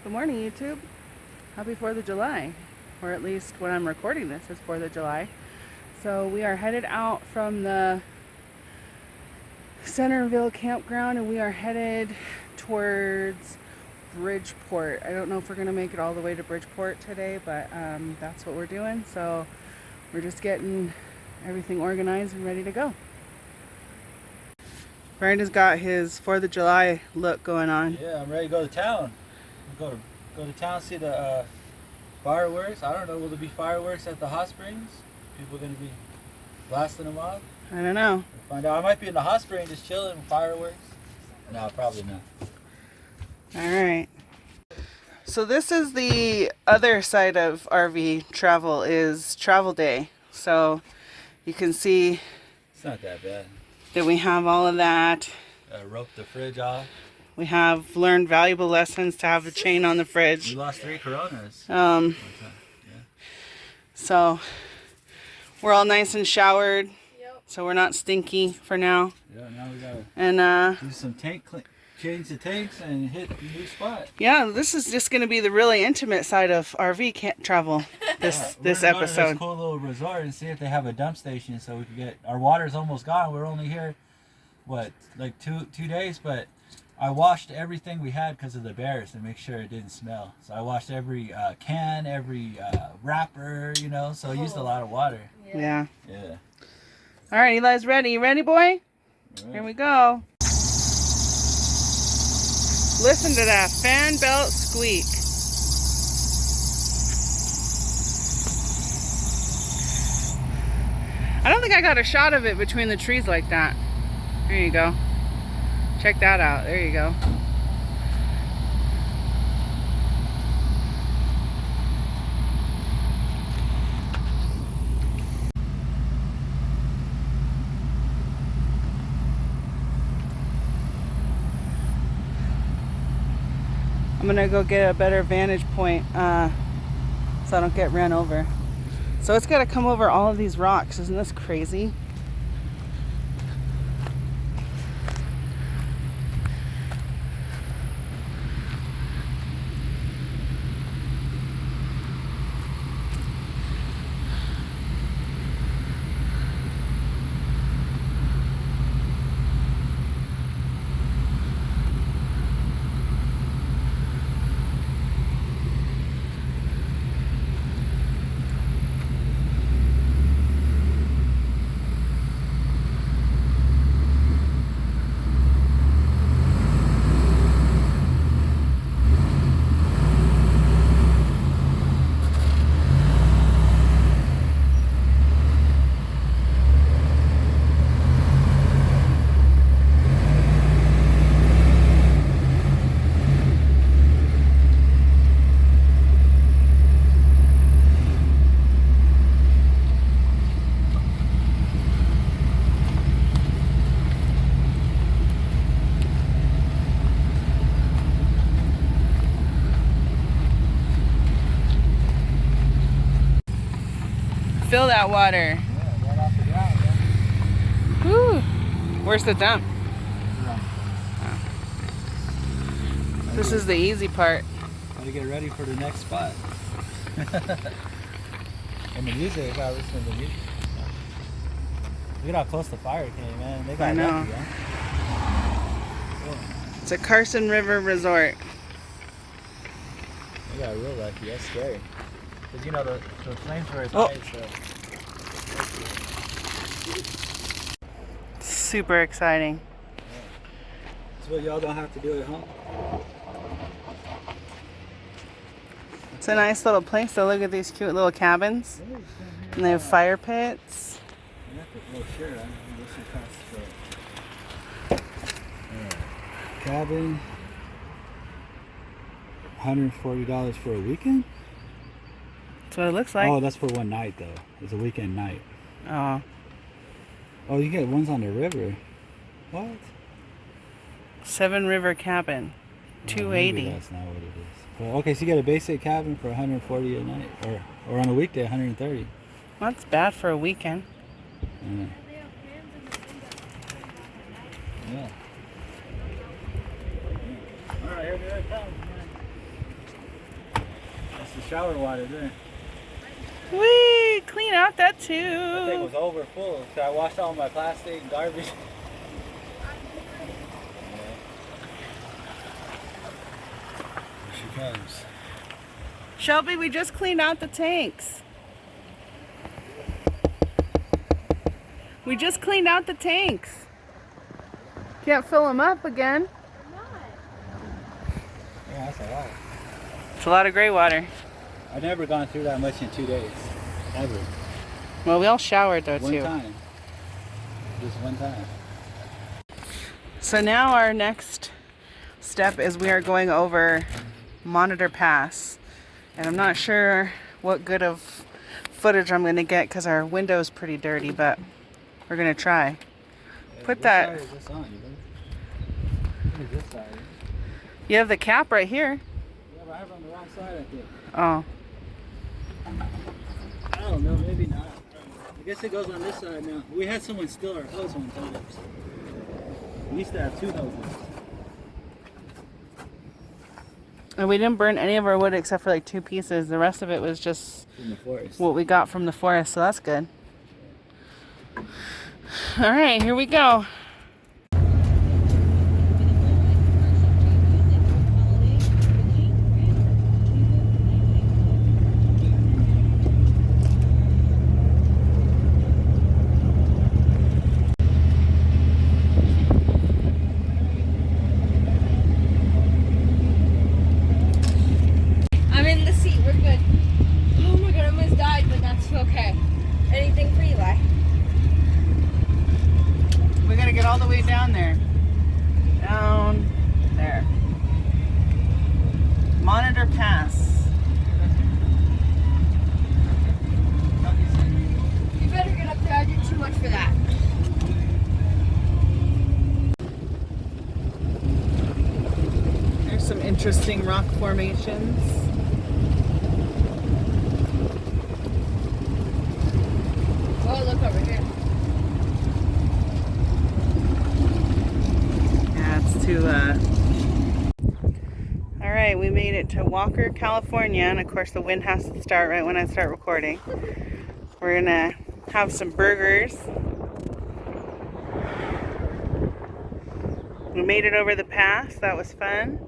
Good morning, YouTube. Happy 4th of July. Or at least when I'm recording this, it's 4th of July. So we are headed out from the Centerville campground and we are headed towards Bridgeport. I don't know if we're going to make it all the way to Bridgeport today, but that's what we're doing. So we're just getting everything organized and ready to go. Brandon's got his 4th of July look going on. Yeah, I'm ready to go to town. Go to town, see the fireworks. I don't know, will there be fireworks at the hot springs? People going to be blasting them off? I don't know. We'll find out. I might be in the hot spring just chilling with fireworks. No, probably not. Alright. So this is the other side of RV travel, is travel day. So you can see It's not that bad. that we have all of that. Rope the fridge off. We have learned valuable lessons to have a chain on the We fridge. lost 3 Coronas. Yeah. So we're all nice and showered. Yep. So we're not stinky for now. Yeah, now we gotta And do some change the tanks and hit the new spot. yeah, this is just going to be the really intimate side of RV travel. This We're gonna go to episode. this cool little resort and see if they have a dump station so we can get our water's almost gone. We're only here, what, like two days, but I washed everything we had because of the bears to make sure it didn't smell. So I washed every can, every wrapper, you know. So I used a lot of water. Yeah. Yeah. All right, Eli's ready. You ready, boy? Right. Here we go. Listen to that fan belt squeak. I don't think I got a shot of it between the trees like that. There you go. Check that out. There you go. I'm gonna go get a better vantage point so I don't get ran over. So it's gotta come over all of these rocks. Isn't this crazy? Fill that water. Yeah, right off the ground, man. Whew. Where's the dump? This is the easy part. Gotta get ready for the next spot. And the music, I gotta listen to the music. Look at how close the fire came, man. They got I know. lucky, huh? Yeah. It's a Carson River resort. They got real lucky. That's scary. Because, you know, the flames were as Oh. high, so. Super exciting. That's what y'all don't have to do at home. It's a nice little place. So look at these cute little cabins. And they have fire pits. Cabin. $140 for a weekend? That's what it looks like. Oh, that's for one night though. It's a weekend night. Oh. Oh, you get ones on the river. What? Seven River Cabin. Oh, maybe $280. that's not what it is. Well, okay, so you get a basic cabin for $140 a night, or on a weekday $130. Well, that's bad for a weekend. Yeah. Yeah. All right, here we go. the shower water there. Whee! Clean out that That thing too. was over full, so I washed all my plastic and garbage. Here she comes. Shelby, we just cleaned out the tanks. We just cleaned out the tanks. Can't fill them up again. Yeah, that's a lot. It's a lot of gray water. I've never gone through that much in 2 days. Ever. Well, we all showered though One too. time. Just one time. So now our next step is we are going over Monitor Pass. And I'm not sure what good of footage I'm going to get because our window's pretty dirty, but we're going to try. Put What that. side is this on? What is this side? You have the cap right here. Yeah, but I have it on the wrong side, I think. Oh. I don't know, maybe not. I guess it goes on this side now. We had someone steal our hose one time. We used to have 2 hoses. And we didn't burn any of our wood except for like 2 pieces. The rest of it was just In the forest. what we got from the forest, so that's good. All right, here we go. I'm in the seat. We're good. Oh my god, I almost died, but that's okay. Anything for Eli. We gotta get all the way down there. Down there. Monitor Pass. You better get up there. I did too much for that. There's some interesting rock formations. Oh, look over here. Yeah, it's too, All right, we made it to Walker, California, and of course the wind has to start right when I start recording. We're gonna have some burgers. We made it over the pass, that was fun.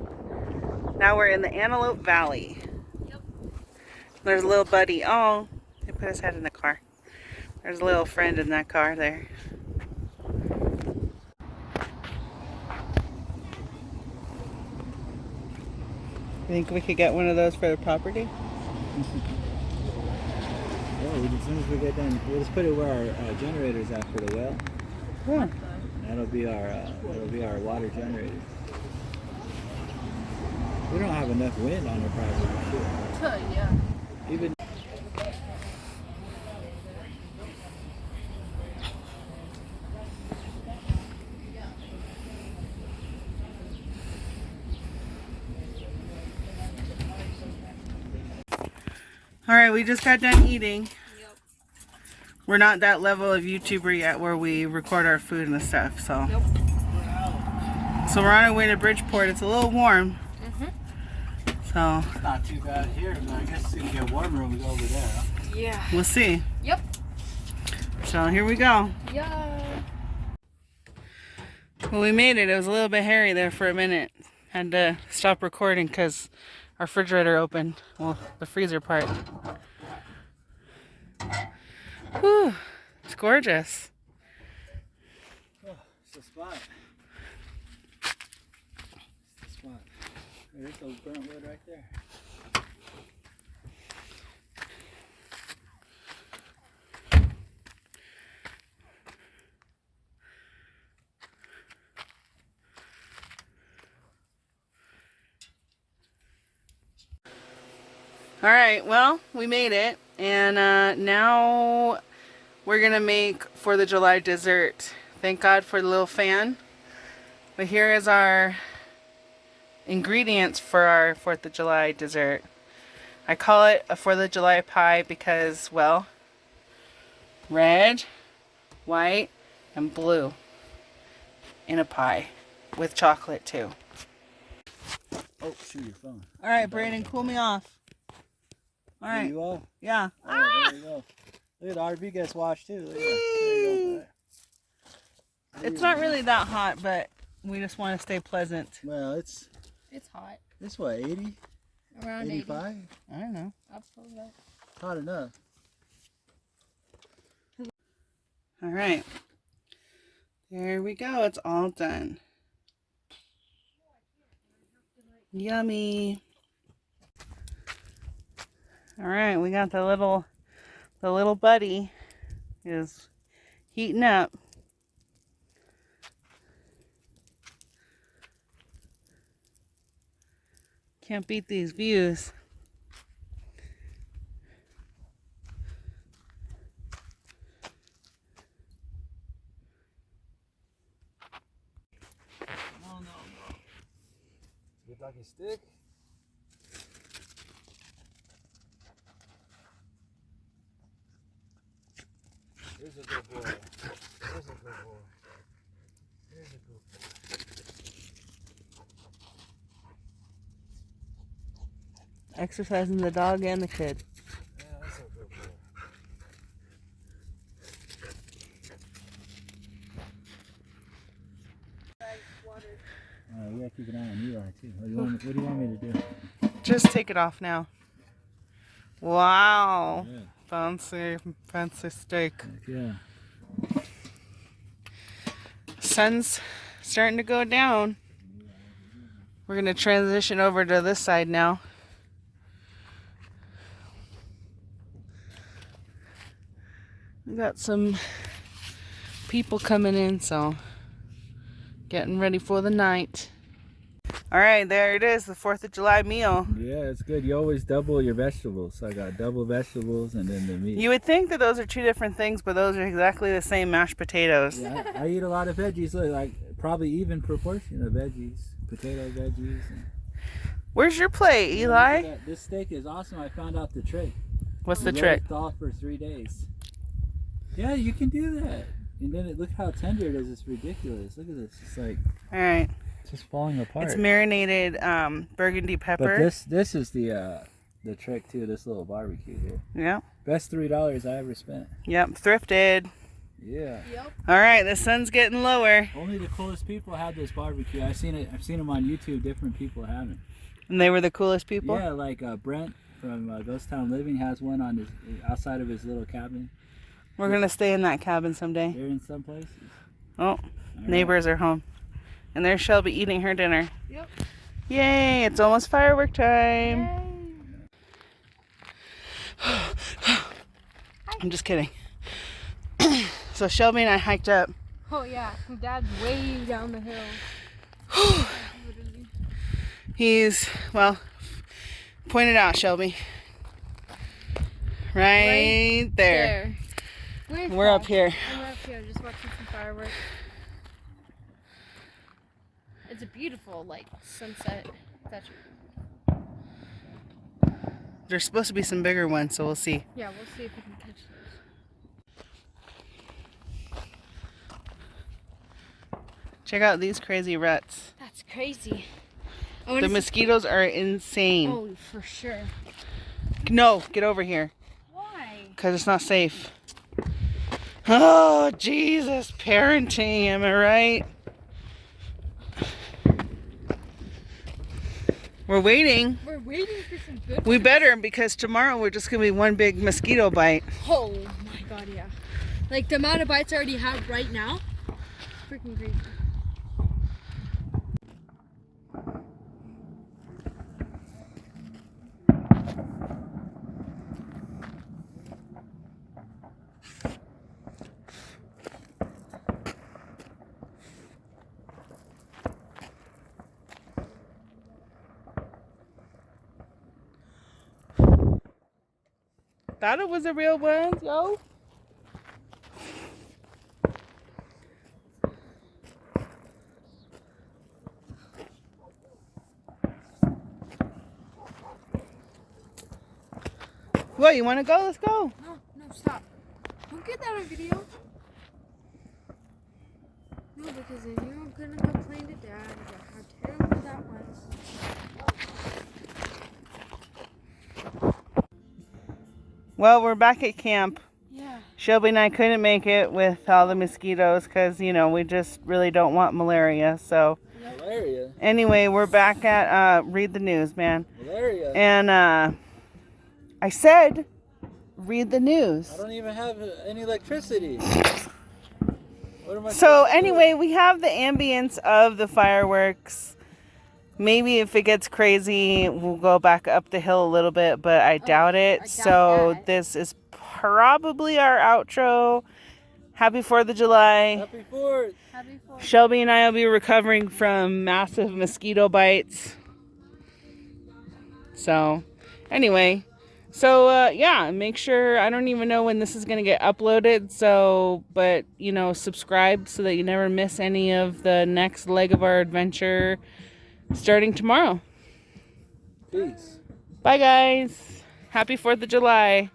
Now we're in the Antelope Valley. Yep. There's a little buddy. Oh, he put his head in the car. There's a little friend in that car there. You think we could get one of those for the property? Well, as soon as we get done, we'll just put it where our generator's at for the well. Yeah. That'll be our water generator. We don't have enough wind on our property. Yeah. Even All right, we just got done eating. Yep. We're not that level of YouTuber yet where we record our food and stuff, so. Nope. So we're on our way to Bridgeport. It's a little warm. So it's not too bad here, but I guess it's gonna get warmer when we go over there. Huh? Yeah. we'll see. Yep. So here we go. Yeah. Well, we made it. It was a little bit hairy there for a minute. Had to stop recording because our refrigerator opened. Well, the freezer part. Whew, it's gorgeous. Oh, it's the spot. It's the spot. There's those burnt wood right there. All right, well, we made it. And now we're going to make 4th of July dessert. Thank God for the little fan. But here is our ingredients for our 4th of July dessert. I call it a 4th of July pie because, well, red, white, and blue in a pie with chocolate too. Oh, shoot your phone. All right, Brandon, cool me off. All right. You are? Yeah. Oh, there you go. Look at the RV gets washed too. Look at that. There you go. It's not really that hot, but we just want to stay pleasant. Well, it's hot. this what, 80? Around 85? I don't know. I'll pull it up. Hot enough. All right. There we go. It's all done. Yummy. All right, we got the little buddy is heating up. Can't beat these views. No. Get like a stick. Here's a good boy. Here's a good boy. Here's a good boy. Exercising the dog and the kid. Yeah, that's a good boy. You gotta keep an eye on Eli too. What do you want me to do? Just take it off now. Wow. Yeah. Fancy steak. Yeah. Sun's starting to go down. We're going to transition over to this side now. We got some people coming in, so getting ready for the night. All right, there it is, the 4th of July meal. Yeah, it's good. You always double your vegetables. So I got double vegetables and then the meat. You would think that those are two different things, but those are exactly the same mashed potatoes. Yeah, I eat a lot of veggies. Look, like probably even proportion of veggies, potato veggies. And, Where's your plate, Eli? this steak is awesome. I found out the trick. What's the Let trick? it thaw for 3 days. Yeah, you can do that. And then look how tender it is. It's ridiculous. Look at this. It's like All right. it's just falling apart. It's marinated burgundy pepper. But this is the trick too. This little barbecue here. Yeah. Best $3 I ever spent. Yep. Thrifted. Yeah. Yep. All right. The sun's getting lower, Only the coolest people have this barbecue. I've seen them on YouTube. Different people have it. and they were the coolest people. Yeah, like Brent from Ghost Town Living has one on his outside of his little cabin. We're gonna stay in that cabin someday. They're in some places. Oh, All neighbors are home, and there's Shelby eating her dinner. Yep. Yay! It's almost firework time. I'm just kidding. So Shelby and I hiked up. Oh yeah, my dad's way down the hill. Literally. He's, well, point it out, Shelby. Right there. Where's We're up Dad? here. We're up here, just watching some fireworks. It's a beautiful, like, sunset. That's There's supposed to be some bigger ones, so we'll see. yeah, we'll see if we can catch those. Check out these crazy ruts. That's crazy. The mosquitoes are insane. Oh, for sure. No, get over here. Why? Because it's not safe. Oh, Jesus. Parenting, am I right? We're waiting. We're waiting for some good We ones. better, because tomorrow we're just going to be one big mosquito bite. Oh my god, yeah. Like the amount of bites I already have right now. Freaking crazy. Thought it was a real one, yo. What, you want to go? Let's go. No, stop. Don't get that on video. No, because then you're gonna complain to Dad about how terrible that was. Well, we're back at camp. Yeah. Shelby and I couldn't make it with all the mosquitoes because, you know, we just really don't want malaria. So, Malaria. anyway, we're back at read the news, man. Malaria. And I said, read the news. I don't even have any electricity. What am I So supposed to do? anyway, we have the ambience of the fireworks. Maybe if it gets crazy, we'll go back up the hill a little bit, but I doubt it. I doubt So that. this is probably our outro. Happy 4th of July. Happy 4th. Happy 4th. Shelby and I will be recovering from massive mosquito bites. So anyway, yeah, make sure, I don't even know when this is going to get uploaded. So, but you know, subscribe so that you never miss any of the next leg of our adventure starting tomorrow. Peace. Bye guys. Happy 4th of July.